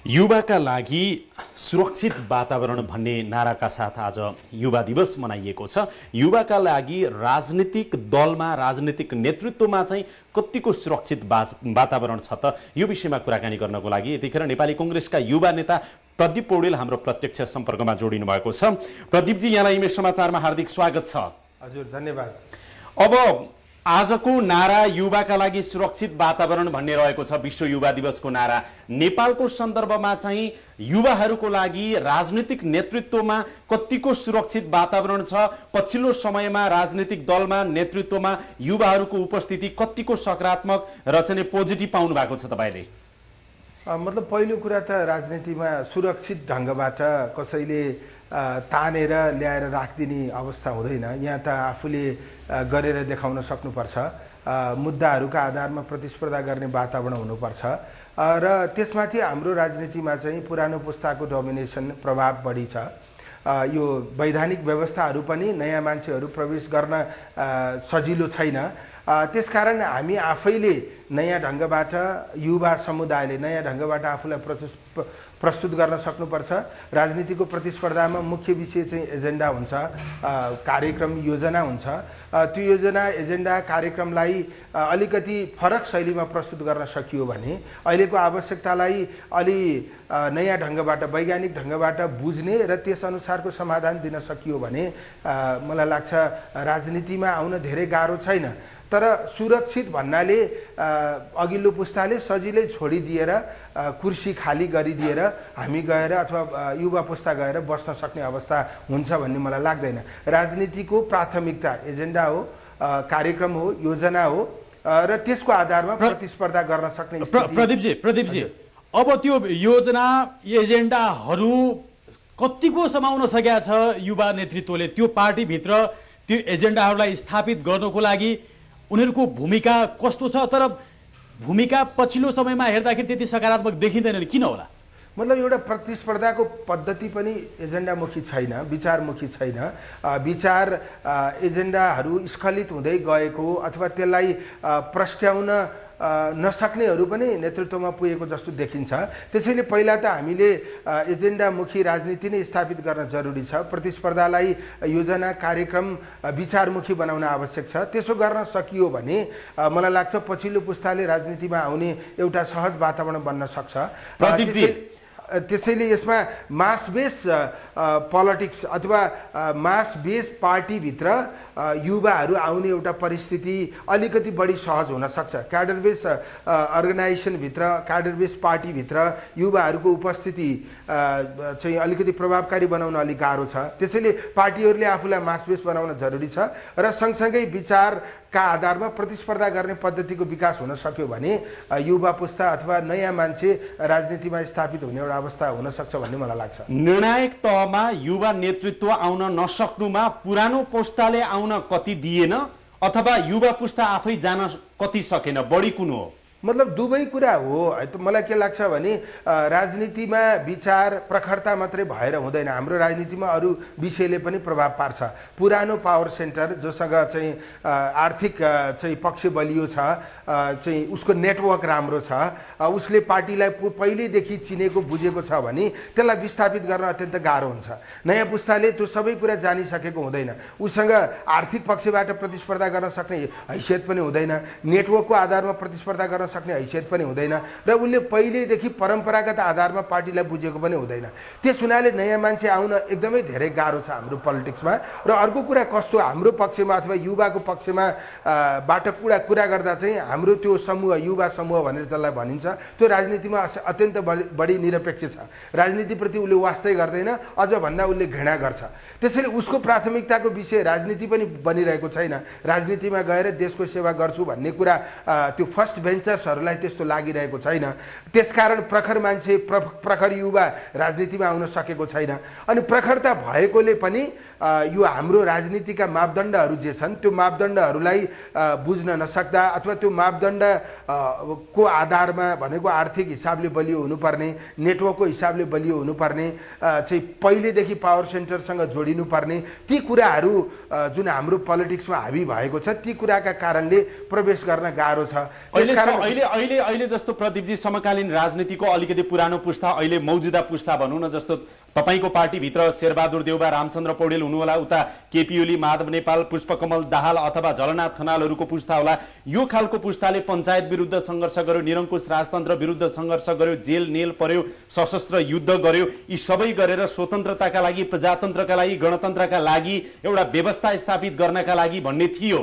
युवाका लागि सुरक्षित वातावरण भन्ने नाराका साथ आज युवा दिवस मनाइएको छ। युवाका लागि राजनीतिक दलमा राजनीतिक नेतृत्वमा चाहिँ कतिको सुरक्षित वातावरण छ त, यो विषयमा कुराकानी गर्नको लागि यतिखेर नेपाली कांग्रेसका युवा नेता प्रदीप पौडेल हाम्रो प्रत्यक्ष सम्पर्कमा जोडिनु भएको छ। प्रदीपजी, यहाँलाई इमेज समाचारमा हार्दिक स्वागत छ। हजुर, धन्यवाद। अब आजको नारा युवाका लागि सुरक्षित वातावरण भन्ने रहेको छ, विश्व युवा दिवसको नारा। नेपालको सन्दर्भमा चाहिँ युवाहरूको लागि राजनीतिक नेतृत्वमा कतिको सुरक्षित वातावरण छ, पछिल्लो समयमा राजनीतिक दलमा नेतृत्वमा युवाहरूको उपस्थिति कतिको सकारात्मक र चाहिँ पोजिटिभ पाउनु भएको छ तपाईले? मतलब पहिलो कुरा त राजनीतिमा सुरक्षित ढङ्गबाट कसैले तानेर ल्याएर राखिदिने अवस्था हुँदैन। यहाँ त आफूले गरेर देखाउन सक्नुपर्छ। मुद्दाहरूका आधारमा प्रतिस्पर्धा गर्ने वातावरण हुनुपर्छ र त्यसमाथि हाम्रो राजनीतिमा चाहिँ पुरानो पुस्ताको डोमिनेसन प्रभाव बढी छ। यो वैधानिक व्यवस्थाहरू पनि नयाँ मान्छेहरू प्रवेश गर्न सजिलो छैन। त्यसकारण हामी आफैले नयाँ ढङ्गबाट, युवा समुदायले नयाँ ढङ्गबाट आफूलाई प्रस्तुत गर्न सक्नुपर्छ। राजनीतिको प्रतिस्पर्धामा मुख्य विषय चाहिँ एजेन्डा हुन्छ, कार्यक्रम योजना हुन्छ। त्यो योजना एजेन्डा कार्यक्रमलाई अलिकति फरक शैलीमा प्रस्तुत गर्न सकियो भने, अहिलेको आवश्यकतालाई अलि नयाँ ढङ्गबाट, वैज्ञानिक ढङ्गबाट बुझ्ने र त्यसअनुसारको समाधान दिन सकियो भने मलाई लाग्छ राजनीतिमा आउन धेरै गाह्रो छैन। तर सुरक्षित भन्नाले अघिल्लो पुस्ताले सजिलै छोडिदिएर, कुर्सी खाली गरिदिएर हामी गएर अथवा युवा पुस्ता गएर बस्न सक्ने अवस्था हुन्छ भन्ने मलाई लाग्दैन। राजनीतिको प्राथमिकता एजेन्डा हो, कार्यक्रम हो, योजना हो र त्यसको आधारमा प्रतिस्पर्धा गर्न सक्ने स्थिति। प्रदीपजी, अब त्यो योजना एजेन्डाहरू कतिको समाउन सकेका छ युवा नेतृत्वले? त्यो पार्टीभित्र त्यो एजेन्डाहरूलाई स्थापित गर्नको लागि उनीहरूको भूमिका कस्तो छ? तर भूमिका पछिल्लो समयमा हेर्दाखेरि त्यति सकारात्मक देखिँदैन, किन होला? मतलब एउटा प्रतिस्पर्धाको पद्धति पनि एजेन्डामुखी छैन, विचारमुखी छैन। विचार एजेन्डाहरू स्खलित हुँदै गएको अथवा त्यसलाई प्रस्ट्याउन नसक्नेहरू पनि नेतृत्वमा पुगेको जस्तो देखिन्छ। त्यसैले पहिला त हामीले एजेन्डामुखी राजनीति नै स्थापित गर्न जरुरी छ। प्रतिस्पर्धालाई योजना, कार्यक्रम, विचारमुखी बनाउन आवश्यक छ। त्यसो गर्न सकियो भने मलाई लाग्छ पछिल्लो पुस्ताले राजनीतिमा आउने एउटा सहज वातावरण बन्न सक्छ। त्यसैले यसमा मास बेस पोलिटिक्स अथवा मास बेस पार्टीभित्र युवाहरू आउने एउटा परिस्थिति अलिकति बढी सहज हुन सक्छ। क्याडर बेस अर्गनाइजेसनभित्र, क्याडर बेस पार्टीभित्र युवाहरूको उपस्थिति चाहिँ अलिकति प्रभावकारी बनाउन अलिक गाह्रो छ। त्यसैले पार्टीहरूले आफूलाई मास बेस बनाउन जरुरी छ र सँगसँगै विचारका आधारमा प्रतिस्पर्धा गर्ने पद्धतिको विकास हुन सक्यो भने युवा पुस्ता अथवा नयाँ मान्छे राजनीतिमा स्थापित हुने एउटा अवस्था हुन सक्छ भन्ने मलाई लाग्छ। निर्णायक तहमा युवा नेतृत्व आउन नसक्नुमा पुरानो पुस्ताले आउन कति दिएन अथवा युवा पुस्ता आफै जान कति सकेन, बढी कुन हो? मतलब दुवै कुरा हो। मलाई के लाग्छ भने राजनीतिमा विचार प्रखरता मात्रै भएर हुँदैन। हाम्रो राजनीतिमा अरू विषयले पनि प्रभाव पार्छ। पुरानो पावर सेन्टर जोसँग चाहिँ आर्थिक चाहिँ पक्ष बलियो छ, चाहिँ उसको नेटवर्क राम्रो छ, उसले पार्टीलाई पहिल्यैदेखि चिनेको बुझेको छ भने त्यसलाई विस्थापित गर्न अत्यन्त गाह्रो हुन्छ। नयाँ पुस्ताले त्यो सबै कुरा जानिसकेको हुँदैन, उसँग आर्थिक पक्षबाट प्रतिस्पर्धा गर्न सक्ने हैसियत पनि हुँदैन, नेटवर्कको आधारमा प्रतिस्पर्धा गर्न सक्ने हैसियत पनि हुँदैन र उसले पहिल्यैदेखि परम्परागत आधारमा पार्टीलाई बुझेको पनि हुँदैन। त्यस हुनाले नयाँ मान्छे आउन एकदमै धेरै गाह्रो छ हाम्रो पोलिटिक्समा। र अर्को कुरा कस्तो, हाम्रो पक्षमा अथवा युवाको पक्षमा बाट कुरा गर्दा चाहिँ हाम्रो त्यो समूह, युवा समूह भनेर जसलाई भनिन्छ, त्यो राजनीतिमा अत्यन्त बढी निरपेक्ष छ। राजनीतिप्रति उसले वास्तै गर्दैन, अझ भन्दा उसले घृणा गर्छ। त्यसैले उसको प्राथमिकताको विषय राजनीति पनि बनिरहेको छैन। राजनीतिमा गएर देशको सेवा गर्छु भन्ने कुरा त्यो फर्स्ट बेन्चर्सहरूलाई त्यस्तो लागिरहेको छैन। त्यसकारण प्रखर मान्छे, प्रखर युवा राजनीतिमा आउन सकेको छैन। अनि प्रखरता भएकोले पनि यो हाम्रो राजनीतिका मापदण्डहरू जे छन् त्यो मापदण्डहरूलाई बुझ्न नसक्दा अथवा त्यो मापदण्ड को आधारमा भनेको आर्थिक हिसाबले बलियो हुनुपर्ने, नेटवर्कको हिसाबले बलियो हुनुपर्ने, चाहिँ पहिलेदेखि पावर सेन्टरसँग जोडिनुपर्ने, ती कुराहरू जुन हाम्रो पोलिटिक्समा हावी भएको छ ती कुराका कारणले प्रवेश गर्न गाह्रो छ। अहिले अहिले अहिले जस्तो प्रदीपजी समकालीन राजनीतिको अलिकति पुरानो पुस्ता अहिले मौजुदा पुस्ता भनौँ न, जस्तो तपाईँको पार्टीभित्र शेरबहादुर देउबा, रामचन्द्र पौडेल हुनुहोला, उता केपी ओली, माधव नेपाल, पुष्पकमल दाहाल अथवा झलनाथ खनालहरूको पुस्ता होला। यो खालको पुस्ताले पञ्चायत विरुद्ध सङ्घर्ष गर्यो, निरङ्कुश राजतन्त्र विरुद्ध सङ्घर्ष गर्यो, जेल नेल पर्यो, सशस्त्र युद्ध गर्यो। यी सबै गरेर स्वतन्त्रताका लागि, प्रजातन्त्रका लागि, गणतन्त्रका लागि, एउटा व्यवस्था स्थापित गर्नका लागि भन्ने थियो।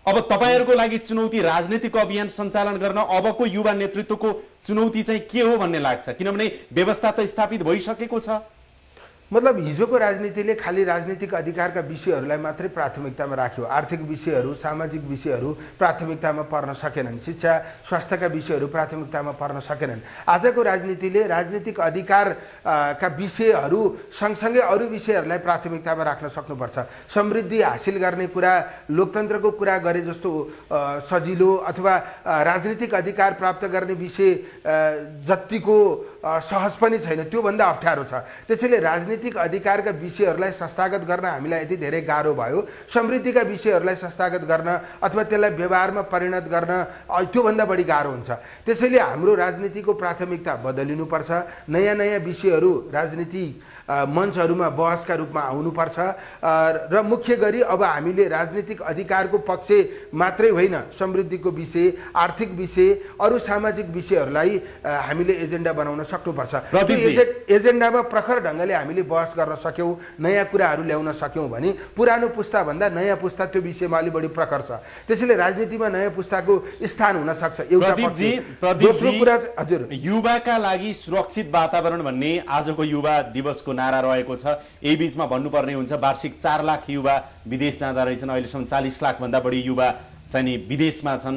अब तपाईहरूको लागि चुनौती राजनीतिक अभियान सञ्चालन गर्न अबको युवा नेतृत्वको चुनौती चाहिँ के हो भन्ने लाग्छ? किनभने व्यवस्था त स्थापित भइसकेको छ। मतलब हिजोको राजनीतिले खालि राजनीतिक अधिकारका विषयहरूलाई मात्रै प्राथमिकतामा राख्यो। आर्थिक विषयहरू, सामाजिक विषयहरू प्राथमिकतामा पर्न सकेनन्। शिक्षा, स्वास्थ्यका विषयहरू प्राथमिकतामा पर्न सकेनन्। आजको राजनीतिले राजनीतिक अधिकारका विषयहरू सँगसँगै अरू विषयहरूलाई प्राथमिकतामा राख्न सक्नुपर्छ। समृद्धि हासिल गर्ने कुरा, लोकतन्त्रको कुरा गरे जस्तो सजिलो अथवा राजनीतिक अधिकार प्राप्त गर्ने विषय जतिको सहज पनि छैन, त्योभन्दा अप्ठ्यारो छ। त्यसैले राजनीतिक अधिकारका विषयहरूलाई संस्थागत गर्न हामीलाई यति धेरै गाह्रो भयो, समृद्धिका विषयहरूलाई संस्थागत गर्न अथवा त्यसलाई व्यवहारमा परिणत गर्न त्योभन्दा बढी गाह्रो हुन्छ। त्यसैले हाम्रो राजनीतिको प्राथमिकता बदलिनुपर्छ। नयाँ नयाँ विषयहरू राजनीतिक मञ्चहरूमा बहसका रूपमा आउनुपर्छ र मुख्य गरी अब हामीले राजनीतिक अधिकारको पक्ष मात्रै होइन, समृद्धिको विषय, आर्थिक विषय, अरू सामाजिक विषयहरूलाई हामीले एजेन्डा बनाउन सक्नुपर्छ। एजेन्डामा प्रखर ढङ्गले हामीले बहस गर्न सक्यौँ, नयाँ कुराहरू ल्याउन सक्यौँ भने पुरानो पुस्ताभन्दा नयाँ पुस्ता त्यो विषयमा अलि बढी प्रखर छ। त्यसैले राजनीतिमा नयाँ पुस्ताको स्थान हुन सक्छ। प्रदीपजी, हजुर, युवाका लागि सुरक्षित वातावरण भन्ने आजको युवा दिवसको नारा रहेको छ। यही बीचमा भन्नुपर्ने हुन्छ वार्षिक 4 लाख युवा विदेश जाँदा रहेछन्। अहिलेसम्म 40 लाख भन्दा बढी युवा चाहिँ नि विदेशमा छन्।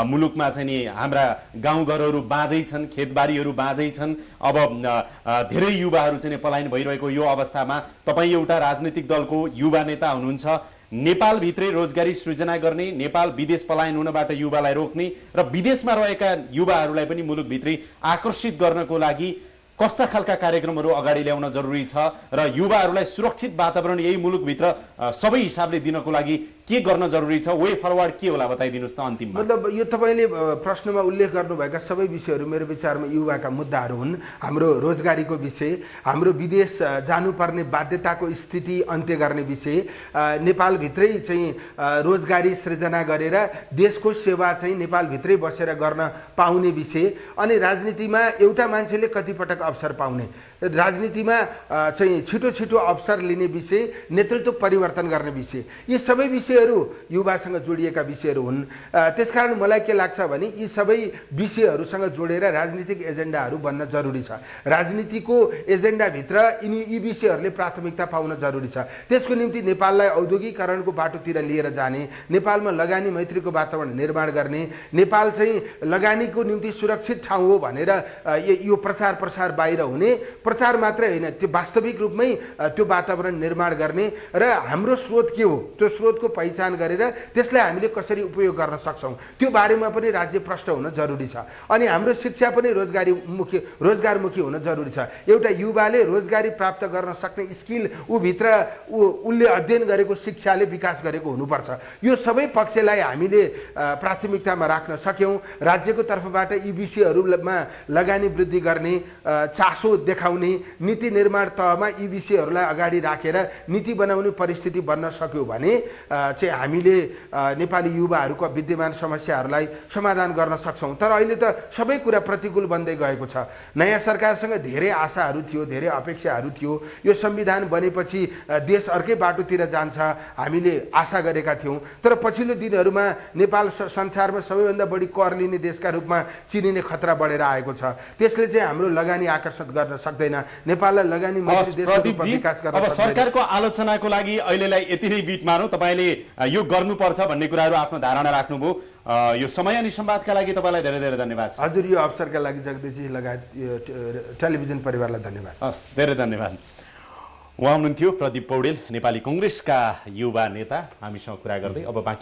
मुलुकमा चाहिँ नि हाम्रा गाउँघरहरू बाँझै छन्, खेतबारीहरू बाँझै छन्। अब धेरै युवाहरू चाहिँ पलायन भइरहेको यो अवस्थामा तपाईँ एउटा राजनीतिक दलको युवा नेता हुनुहुन्छ। नेपालभित्रै रोजगारी सृजना गर्ने, नेपाल विदेश पलायन हुनबाट युवालाई रोक्ने र विदेशमा रहेका युवाहरूलाई पनि मुलुकभित्रै आकर्षित गर्नको लागि कस्ता खालका कार्यक्रमहरू अगाडि ल्याउन जरुरी छ र युवाहरूलाई सुरक्षित वातावरण यही मुलुकभित्र सबै हिसाबले दिनको लागि के गर्न जरुरी छ? वे फरवर्ड के होला बताइदिनुहोस् त अन्तिममा। मतलब यो तपाईँले प्रश्नमा उल्लेख गर्नुभएका सबै विषयहरू मेरो विचारमा युवाका मुद्दाहरू हुन्। हाम्रो रोजगारीको विषय, हाम्रो विदेश जानुपर्ने बाध्यताको स्थिति अन्त्य गर्ने विषय, नेपालभित्रै चाहिँ रोजगारी सृजना गरेर देशको सेवा चाहिँ नेपालभित्रै बसेर गर्न पाउने विषय, अनि राजनीतिमा एउटा मान्छेले कतिपटक अवसर पाउने, राजनीतिमा चाहिँ छिटो छिटो अवसर लिने विषय, नेतृत्व परिवर्तन गर्ने विषय, यी सबै विषयहरू युवासँग जोडिएका विषयहरू हुन्। त्यसकारण मलाई के लाग्छ भने यी सबै विषयहरूसँग जोडेर राजनीतिक एजेन्डाहरू बन्न जरुरी छ। राजनीतिको एजेन्डाभित्र यी विषयहरूले प्राथमिकता पाउन जरुरी छ। त्यसको निम्ति नेपाललाई औद्योगिकरणको बाटोतिर लिएर जाने, नेपालमा लगानी मैत्रीको वातावरण निर्माण गर्ने, नेपाल चाहिँ लगानीको निम्ति सुरक्षित ठाउँ हो भनेर यो प्रचार प्रसार बाहिर हुने, प्रचार मात्रै होइन, त्यो वास्तविक रूपमै त्यो वातावरण निर्माण गर्ने र हाम्रो स्रोत के हो त्यो स्रोतको पहिचान गरेर त्यसलाई हामीले कसरी उपयोग गर्न सक्छौँ त्यो बारेमा पनि राज्य प्रष्ट हुन जरुरी छ। अनि हाम्रो शिक्षा पनि रोजगारमुखी हुन जरुरी छ। एउटा युवाले रोजगारी प्राप्त गर्न सक्ने स्किल उसले अध्ययन गरेको शिक्षाले विकास गरेको हुनुपर्छ। यो सबै पक्षलाई हामीले प्राथमिकतामा राख्न सक्यौँ। राज्यको तर्फबाट यी विषयहरूमा लगानी वृद्धि गर्ने, चासो देखाउने, नीति निर्माण तहमा यी विषयहरूलाई अगाडि राखेर नीति बनाउने परिस्थिति बन्न सक्यो भने चाहिँ हामीले नेपाली युवाहरूको विद्यमान समस्याहरूलाई समाधान गर्न सक्छौँ। तर अहिले त सबै कुरा प्रतिकूल बन्दै गएको छ। नयाँ सरकारसँग धेरै आशाहरू थियो, धेरै अपेक्षाहरू थियो। यो संविधान बनेपछि देश अर्कै बाटोतिर जान्छ हामीले आशा गरेका थियौँ। तर पछिल्लो दिनहरूमा नेपाल संसारमा सबैभन्दा बढी कर लिने देशका रूपमा चिनिने खतरा बढेर आएको छ। त्यसले चाहिँ हाम्रो लगानी आकर्षित गर्न सक्दैन, नेपाललाई लगानी मैत्री देशको रूपमा विकास गर्न अब सक्दैन। सरकारको आलोचनाको लागि अहिलेलाई यति नै बिट मारौँ। तपाईँले यो गर्नुपर्छ भन्ने कुराहरू आफ्नो धारणा राख्नुभयो। यो समय अनि संवादका लागि तपाईँलाई धेरै धेरै धन्यवाद छ। हजुर, यो अवसरका लागि जगदीशजी लगायत यो टेलिभिजन परिवारलाई धन्यवाद। हस्, धेरै धन्यवाद। उहाँ हुनुहुन्थ्यो प्रदीप पौडेल, नेपाली कङ्ग्रेसका युवा नेता, हामीसँग कुरा गर्दै। अब बाँकी